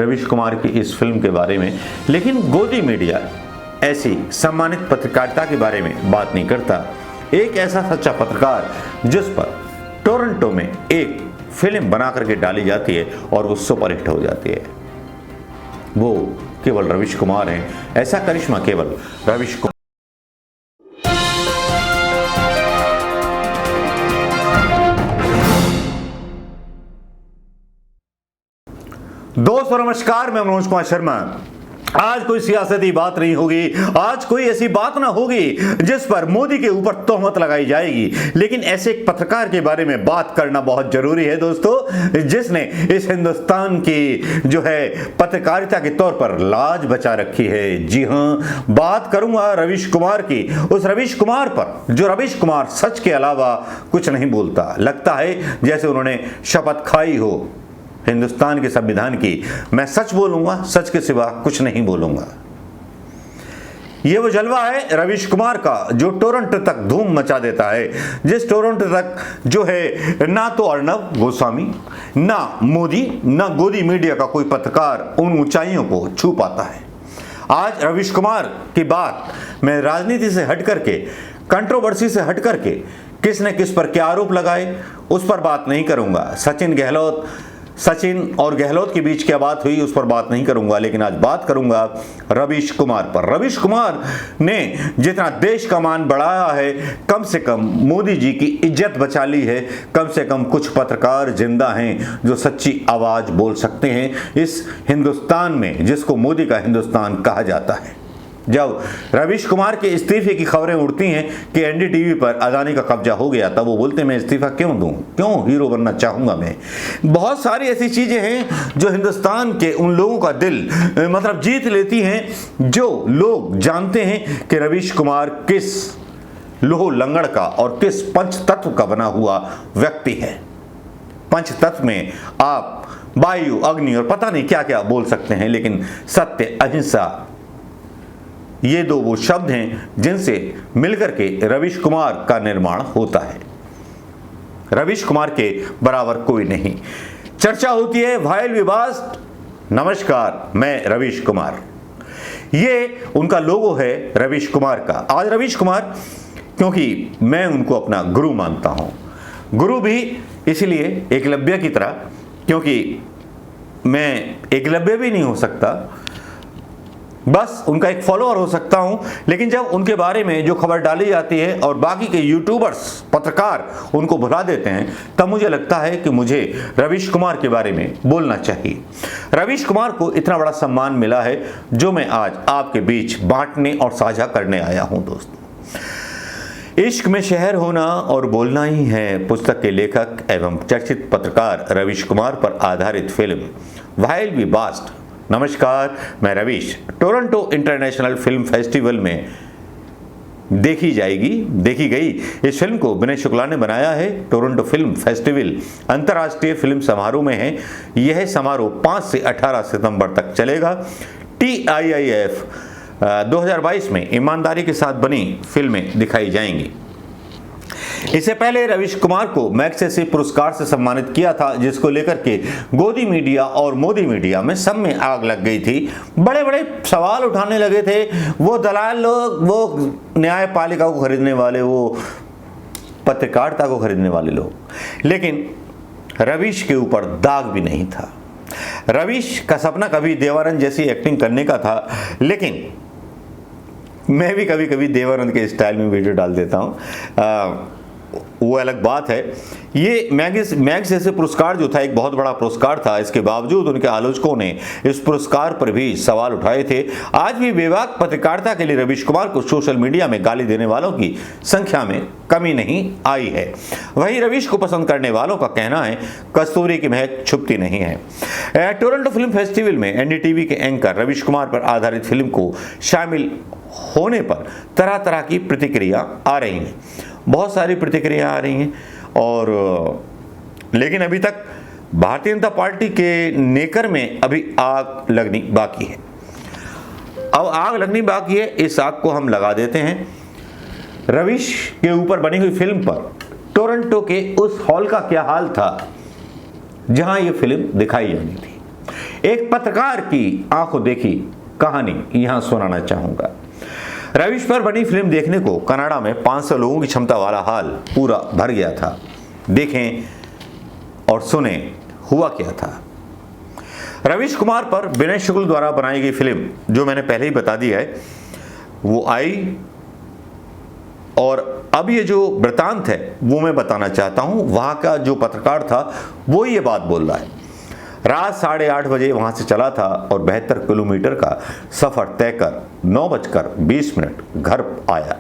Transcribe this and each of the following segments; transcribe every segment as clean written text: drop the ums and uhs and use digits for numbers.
रवीश कुमार की इस फिल्म के बारे में, लेकिन गोदी मीडिया ऐसी सम्मानित पत्रकारिता के बारे में बात नहीं करता। एक ऐसा सच्चा पत्रकार जिस पर टोरंटो में एक फिल्म बना करके डाली जाती है और वो सुपरहिट हो जाती है, वो केवल रवीश कुमार हैं। ऐसा करिश्मा केवल रवीश कुमार। दोस्तों नमस्कार, मैं मनोज कुमार शर्मा। आज कोई सियासती बात नहीं होगी, आज कोई ऐसी बात ना होगी जिस पर मोदी के ऊपर तोहमत लगाई जाएगी, लेकिन ऐसे एक पत्रकार के बारे में बात करना बहुत जरूरी है दोस्तों, जिसने इस हिंदुस्तान की जो है पत्रकारिता के तौर पर लाज बचा रखी है। जी हाँ, बात करूंगा रवीश कुमार की, उस रवीश कुमार पर जो रवीश कुमार सच के अलावा कुछ नहीं बोलता। लगता है जैसे उन्होंने शपथ खाई हो हिंदुस्तान के संविधान की, मैं सच बोलूंगा, सच के सिवा कुछ नहीं बोलूंगा। ये वो जलवा है रवीश कुमार का जो टोरंटो तक धूम मचा देता है, जिस टोरंटो तक जो है ना तो अर्नब गोस्वामी, ना मोदी, ना गोदी मीडिया का कोई पत्रकार उन ऊंचाइयों को छू पाता है। आज रवीश कुमार की बात मैं राजनीति से हट करके, कंट्रोवर्सी से हट करके, किसने किस पर क्या आरोप लगाए उस पर बात नहीं करूंगा। सचिन और गहलोत के बीच क्या बात हुई उस पर बात नहीं करूंगा, लेकिन आज बात करूंगा रवीश कुमार पर। रवीश कुमार ने जितना देश का मान बढ़ाया है, कम से कम मोदी जी की इज्जत बचा ली है। कम से कम कुछ पत्रकार जिंदा हैं जो सच्ची आवाज बोल सकते हैं इस हिंदुस्तान में, जिसको मोदी का हिंदुस्तान कहा जाता है। जब रवीश कुमार के इस्तीफे की खबरें उड़ती हैं कि एनडीटीवी पर अदानी का कब्जा हो गया, तब वो बोलते मैं इस्तीफा क्यों दूं, क्यों हीरो बनना चाहूंगा मैं। बहुत सारी ऐसी चीजें हैं जो हिंदुस्तान के उन लोगों का दिल मतलब जीत लेती हैं, जो लोग जानते हैं कि रवीश कुमार किस लोह लंगड़ का और किस पंच तत्व का बना हुआ व्यक्ति है। पंच तत्व में आप वायु, अग्नि और पता नहीं क्या क्या बोल सकते हैं, लेकिन सत्य, अहिंसा, ये दो वो शब्द हैं जिनसे मिलकर के रवीश कुमार का निर्माण होता है। रवीश कुमार के बराबर कोई नहीं। चर्चा होती है वाइल्ड विवाद, नमस्कार मैं रवीश कुमार, ये उनका लोगो है रवीश कुमार का। आज रवीश कुमार, क्योंकि मैं उनको अपना गुरु मानता हूं, गुरु भी इसलिए एकलव्य की तरह, क्योंकि मैं एकलव्य भी नहीं हो सकता, बस उनका एक फॉलोअर हो सकता हूं। लेकिन जब उनके बारे में जो खबर डाली जाती है और बाकी के यूट्यूबर्स, पत्रकार उनको भुला देते हैं, तब मुझे लगता है कि मुझे रवीश कुमार के बारे में बोलना चाहिए। रवीश कुमार को इतना बड़ा सम्मान मिला है जो मैं आज आपके बीच बांटने और साझा करने आया हूं। दोस्तों, इश्क में शहर होना और बोलना ही है पुस्तक के लेखक एवं चर्चित पत्रकार रवीश कुमार पर आधारित फिल्म वाइल्ड वी वास्ट, नमस्कार मैं Ravish, Toronto international film festival में देखी गई। इस फिल्म को विनय शुक्ला ने बनाया है। टोरंटो फिल्म फेस्टिवल अंतर्राष्ट्रीय फिल्म समारोह में है। यह समारोह 5 से 18 सितंबर तक चलेगा। TIIF 2022 में ईमानदारी के साथ बनी फिल्में दिखाई जाएंगी। इससे पहले रवीश कुमार को मैग्सेसे पुरस्कार से सम्मानित किया था, जिसको लेकर के गोदी मीडिया और मोदी मीडिया में सब में आग लग गई थी। बड़े बड़े सवाल उठाने लगे थे वो दलाल लोग, वो न्यायपालिका को खरीदने वाले, वो पत्रकारिता को खरीदने वाले लोग। लेकिन रवीश के ऊपर दाग भी नहीं था। रवीश का सपना कभी देवानंद जैसी एक्टिंग करने का था, लेकिन मैं भी कभी कभी देवानंद के स्टाइल में वीडियो डाल देता हूँ, वो अलग बात है। ये मैग्सेसे पुरस्कार जो था एक बहुत बड़ा पुरस्कार था, इसके बावजूद उनके आलोचकों ने इस पुरस्कार पर भी सवाल उठाए थे। आज भी बेबाक पत्रकारिता के लिए रवीश कुमार को सोशल मीडिया में गाली देने वालों की संख्या में कमी नहीं आई है। वहीं रवीश को पसंद करने वालों का कहना है कस्तूरी की महक छुपती नहीं है। टोरंटो फिल्म फेस्टिवल में एनडीटीवी के एंकर रवीश कुमार पर आधारित फिल्म को शामिल होने पर तरह तरह की प्रतिक्रिया आ रही हैं, बहुत सारी प्रतिक्रिया आ रही हैं, और लेकिन अभी तक भारतीय जनता पार्टी के नेकर में अभी आग लगनी बाकी है। अब आग लगनी बाकी है, इस आग को हम लगा देते हैं। रवीश के ऊपर बनी हुई फिल्म पर टोरंटो के उस हॉल का क्या हाल था जहां ये फिल्म दिखाई जानी थी। एक पत्रकार की आंखों देखी कहानी यहां सुनाना चाहूंगा। रवीश पर बनी फिल्म देखने को कनाडा में 500 लोगों की क्षमता वाला हॉल पूरा भर गया था। देखें और सुने हुआ क्या था। रवीश कुमार पर विनय शुक्ल द्वारा बनाई गई फिल्म, जो मैंने पहले ही बता दी है, वो आई और अब ये जो वृतांत है वो मैं बताना चाहता हूं। वहां का जो पत्रकार था वो ये बात बोल रहा है। रात 8:30 बजे वहां से चला था और 72 किलोमीटर का सफर तय कर 9:20 घर आया।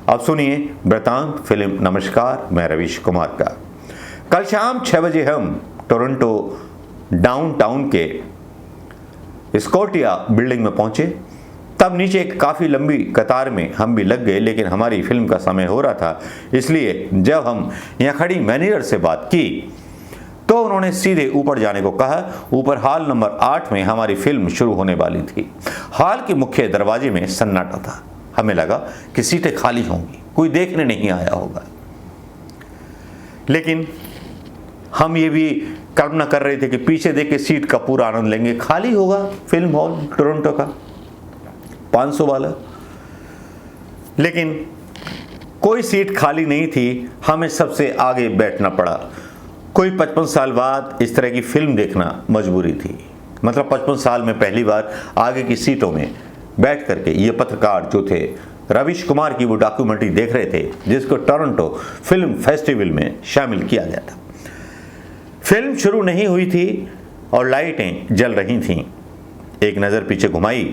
अब सुनिए वृतांत फिल्म नमस्कार, मैं रवीश कुमार का। कल शाम 6 बजे हम टोरंटो डाउनटाउन के स्कॉटिया बिल्डिंग में पहुंचे। तब नीचे एक काफ़ी लंबी कतार में हम भी लग गए, लेकिन हमारी फिल्म का समय हो रहा था, इसलिए जब हम यहाँ खड़ी मैनेजर से बात की तो उन्होंने सीधे ऊपर जाने को कहा। ऊपर हॉल नंबर 8 में हमारी फिल्म शुरू होने वाली थी। हॉल के मुख्य दरवाजे में सन्नाटा था। हमें लगा कि सीटें खाली होंगी, कोई देखने नहीं आया होगा, लेकिन हम ये भी कल्पना कर रहे थे कि पीछे देख के सीट का पूरा आनंद लेंगे। खाली होगा फिल्म हॉल टोरंटो का 500 वाला, लेकिन कोई सीट खाली नहीं थी। हमें सबसे आगे बैठना पड़ा। कोई 55 साल बाद इस तरह की फिल्म देखना मजबूरी थी। मतलब 55 साल में पहली बार आगे की सीटों में बैठ करके ये पत्रकार जो थे रवीश कुमार की वो डॉक्यूमेंट्री देख रहे थे, जिसको टोरंटो फिल्म फेस्टिवल में शामिल किया गया था। फिल्म शुरू नहीं हुई थी और लाइटें जल रही थीं। एक नज़र पीछे घुमाई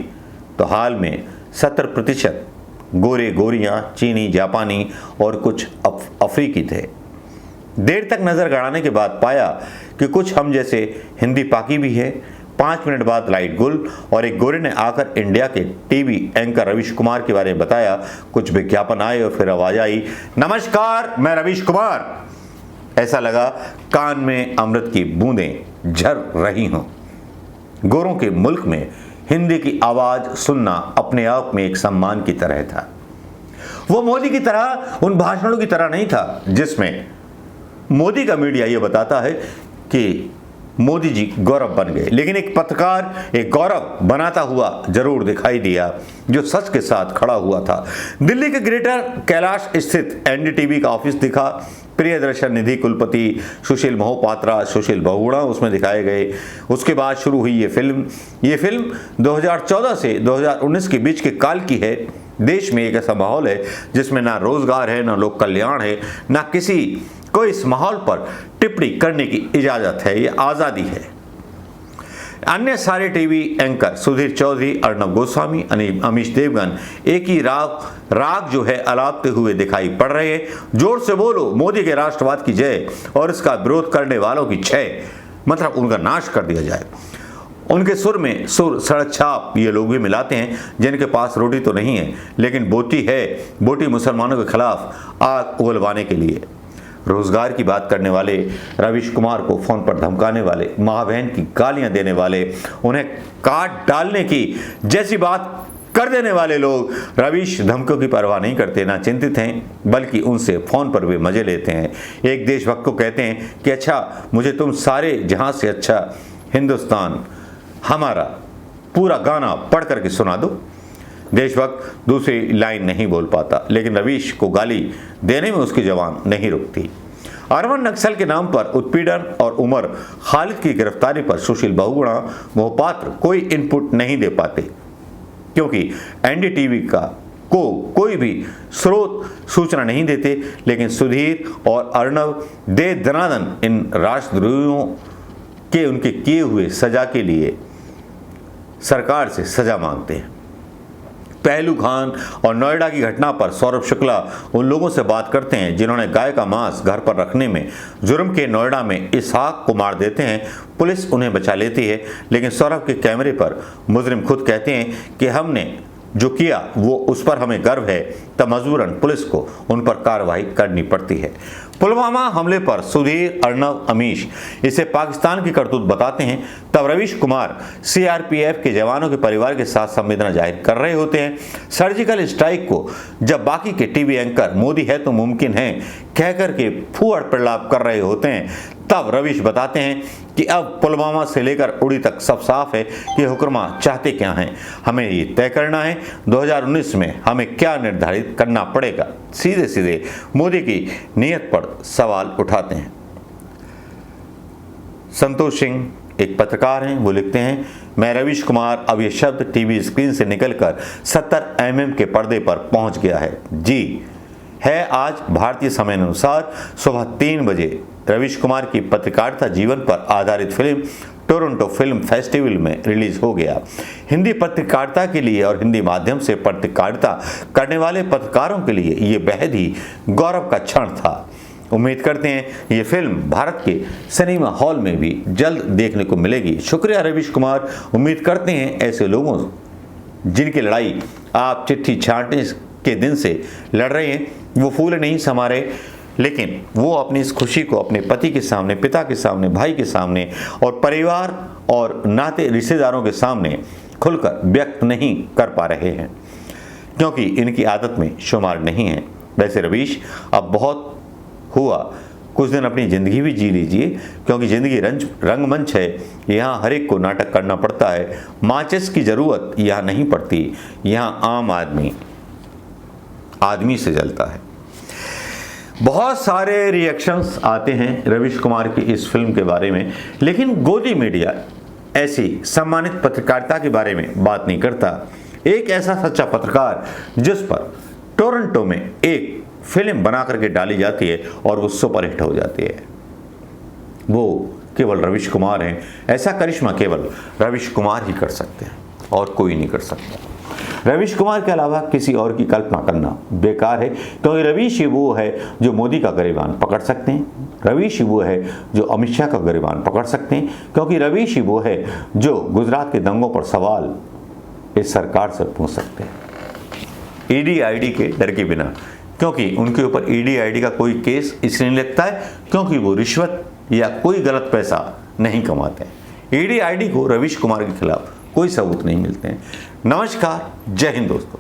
तो हॉल में 70% गोरे गोरियां, चीनी, जापानी और कुछ अफ्रीकी थे। देर तक नज़र गड़ाने के बाद पाया कि कुछ हम जैसे हिंदी पाकी भी है। 5 मिनट बाद लाइट गुल और एक गोरे ने आकर इंडिया के टीवी एंकर रवीश कुमार के बारे में बताया। कुछ विज्ञापन आए और फिर आवाज आई, नमस्कार, मैं रवीश कुमार। ऐसा लगा कान में अमृत की बूंदें झर रही हों। गोरों के मुल्क में हिंदी की आवाज सुनना अपने आप में एक सम्मान की तरह था। वो मोदी की तरह, उन भाषणों की तरह नहीं था जिसमें मोदी का मीडिया ये बताता है कि मोदी जी गौरव बन गए, लेकिन एक पत्रकार एक गौरव बनाता हुआ जरूर दिखाई दिया, जो सच के साथ खड़ा हुआ था। दिल्ली के ग्रेटर कैलाश स्थित एनडीटीवी का ऑफिस दिखा। प्रियदर्शन, निधि कुलपति, सुशील मोहपात्रा, सुशील बहुगुणा उसमें दिखाए गए। उसके बाद शुरू हुई ये फिल्म 2014 से 2019 के बीच के काल की है। देश में एक ऐसा माहौल है जिसमें ना रोजगार है, ना लोक कल्याण है, ना किसी को इस माहौल पर टिप्पणी करने की इजाजत है। ये आज़ादी है। अन्य सारे टीवी एंकर सुधीर चौधरी, अर्नब गोस्वामी, अमीश देवगन एक ही राग जो है अलापते हुए दिखाई पड़ रहे हैं। जोर से बोलो मोदी के राष्ट्रवाद की जय और इसका विरोध करने वालों की क्षय, मतलब उनका नाश कर दिया जाए। उनके सुर में सुर, सड़क छाप ये लोग भी मिलाते हैं जिनके पास रोटी तो नहीं है लेकिन बोटी है। बोटी मुसलमानों के खिलाफ आग उगलवाने के लिए। रोजगार की बात करने वाले, रवीश कुमार को फोन पर धमकाने वाले, माँ बहन की गालियां देने वाले, उन्हें काट डालने की जैसी बात कर देने वाले लोग रवीश धमकियों की परवाह नहीं करते, ना चिंतित हैं, बल्कि उनसे फोन पर भी मजे लेते हैं। एक देशभक्त को कहते हैं कि अच्छा, मुझे तुम सारे जहां से अच्छा हिंदुस्तान हमारा पूरा गाना पढ़ करके सुना दो। देशभक्त दूसरी लाइन नहीं बोल पाता, लेकिन रवीश को गाली देने में उसकी जबान नहीं रुकती। अरवन नक्सल के नाम पर उत्पीड़न और उमर खालिद की गिरफ्तारी पर सुशील बहुगुणा, मोहपात्र कोई इनपुट नहीं दे पाते, क्योंकि एनडीटीवी का कोई भी स्रोत सूचना नहीं देते। लेकिन सुधीर और अर्नब दे दनादन इन राष्ट्रद्रोहियों के उनके किए हुए सजा के लिए सरकार से सजा मांगते हैं। पहलू खान और नोएडा की घटना पर सौरभ शुक्ला उन लोगों से बात करते हैं जिन्होंने गाय का मांस घर पर रखने में जुर्म के नोएडा में इसहाक को मार देते हैं। पुलिस उन्हें बचा लेती है, लेकिन सौरभ के कैमरे पर मुजरिम खुद कहते हैं कि हमने जो किया वो उस पर हमें गर्व है, तब मजबूरन पुलिस को उन पर कार्रवाई करनी पड़ती है। पुलवामा हमले पर सुधीर, अर्नब, अमीश इसे पाकिस्तान की करतूत बताते हैं, तब रवीश कुमार सीआरपीएफ के जवानों के परिवार के साथ संवेदना जाहिर कर रहे होते हैं। सर्जिकल स्ट्राइक को जब बाकी के टीवी एंकर मोदी है तो मुमकिन है कहकर के फूहड़ प्रलाप कर रहे होते हैं, तब रवीश बताते हैं कि अब पुलवामा से लेकर उड़ी तक सब साफ है कि हुक्रमा चाहते क्या हैं। हमें ये तय करना है 2019 में हमें क्या निर्धारित करना पड़ेगा। सीधे सीधे मोदी की नीयत पर सवाल उठाते हैं। संतोष सिंह एक पत्रकार हैं, वो लिखते हैं, मैं रवीश कुमार अब ये शब्द टीवी स्क्रीन से निकलकर 70 mm के पर्दे पर पहुंच गया है। जी है, आज भारतीय समय अनुसार सुबह 3 बजे रवीश कुमार की पत्रकारिता जीवन पर आधारित फिल्म टोरंटो फिल्म फेस्टिवल में रिलीज हो गया। हिंदी पत्रकारिता के लिए और हिंदी माध्यम से पत्रकारिता करने वाले पत्रकारों के लिए ये बेहद ही गौरव का क्षण था। उम्मीद करते हैं ये फिल्म भारत के सिनेमा हॉल में भी जल्द देखने को मिलेगी। शुक्रिया रवीश कुमार। उम्मीद करते हैं ऐसे लोगों जिनकी लड़ाई आप चिट्ठी छांटने के दिन से लड़ रहे हैं, वो फूले नहीं समा रहे, लेकिन वो अपनी इस खुशी को अपने पति के सामने, पिता के सामने, भाई के सामने और परिवार और नाते रिश्तेदारों के सामने खुलकर व्यक्त नहीं कर पा रहे हैं, क्योंकि इनकी आदत में शुमार नहीं है। वैसे रवीश, अब बहुत हुआ, कुछ दिन अपनी ज़िंदगी भी जी लीजिए, क्योंकि ज़िंदगी रंगमंच है। यहाँ हर एक को नाटक करना पड़ता है। माचिस की ज़रूरत यहाँ नहीं पड़ती, यहाँ आम आदमी से जलता है। बहुत सारे रिएक्शंस आते हैं रवीश कुमार की इस फिल्म के बारे में, लेकिन गोदी मीडिया ऐसी सम्मानित पत्रकारिता के बारे में बात नहीं करता। एक ऐसा सच्चा पत्रकार जिस पर टोरंटो में एक फिल्म बना करके डाली जाती है और वो सुपरहिट हो जाती है, वो केवल रवीश कुमार हैं। ऐसा करिश्मा केवल रवीश कुमार ही कर सकते हैं और कोई नहीं कर सकता। रवीश कुमार के अलावा किसी और की कल्पना करना बेकार है, क्योंकि रवीश ही वो है जो मोदी का गिरबान पकड़ सकते हैं। रवीश ही वो है जो अमित शाह का गिरबान पकड़ सकते हैं, क्योंकि रवीश ही वो है जो गुजरात के दंगों पर सवाल इस सरकार से पूछ सकते हैं, ईडी आईडी के डर के बिना, क्योंकि उनके ऊपर ईडी आईडी का कोई केस इसलिए नहीं लगता है क्योंकि वो रिश्वत या कोई गलत पैसा नहीं कमाते हैं। ईडी आईडी को रवीश कुमार के खिलाफ कोई सबूत नहीं मिलते हैं। नमस्कार, जय हिंद दोस्तों।